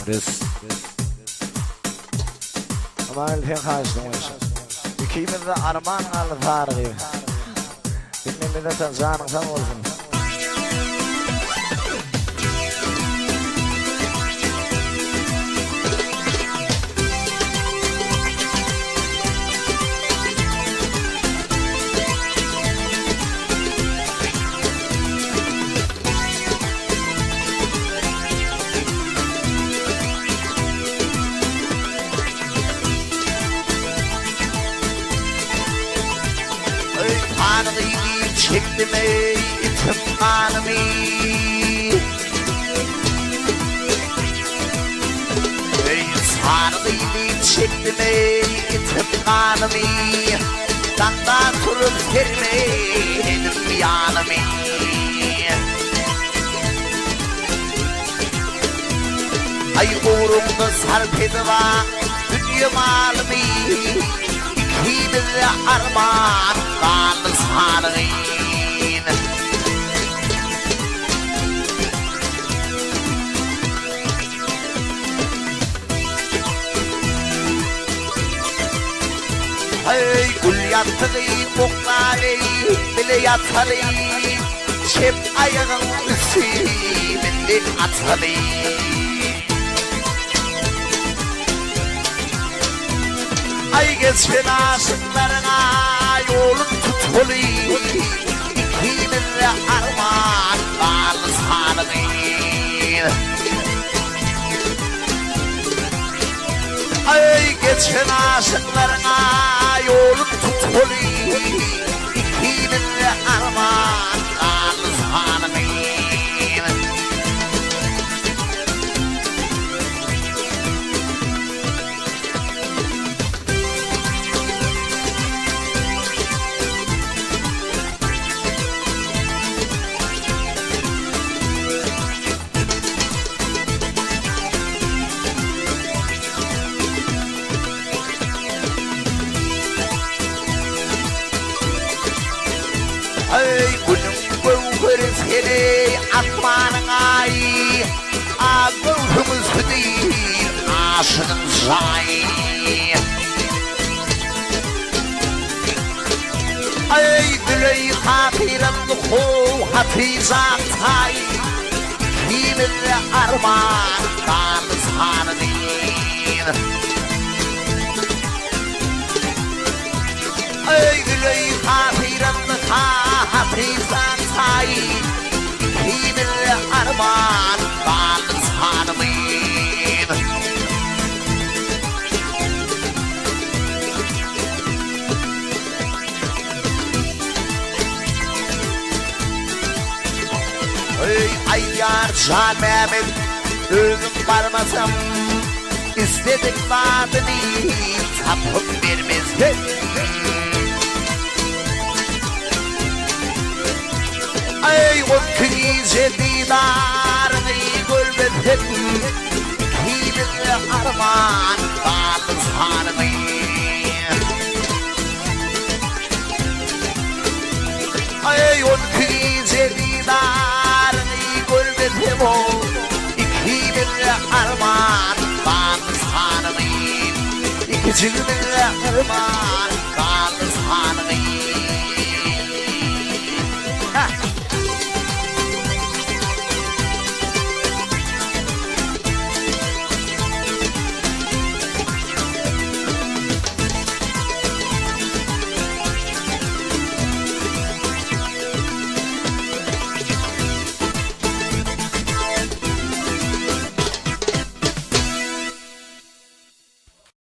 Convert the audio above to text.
Biz ama elfen kaçtım yaşa. İkimiz de arman aldı tarihi. Bilmem de sen canın sen olsun. Çektim ey itim kanımı Ey sarılıyı çektim ey itim kanımı Danda turup sermeyelim yanımı Ay uğrumda sarp ediva dünya malımı İkimiz de armağan kanı sarıyı Hey gül yatılı kokları bile yatılı Çep ayağın üstünde atılı Ay geçen aşıklarına yolun tutulu İkimiz de armağan bağlı sağlığı Ay geçen aşıklarına yolun tutulu İkimiz de armağan bağlı sağlığı Ay günüm gövheriz hele atmanın ayı Ağılımız değil aşığın sayı Ay düley hatiren duhu hatizat tay Kimille armağan kanı sanı değil Ay düley hatiren duhu Hapizan say Kimille armağan bağlı sanımın Ey ayyar Can Mehmet Özüm varmasam İstedik vaadini Tapıp vermez Ay o krize didarını görmedim Kimille armağan bağlı sanımı Ay o krize didarını görmedim Kimille armağan bağlı sanımı İkicimille armağan bağlı sanımı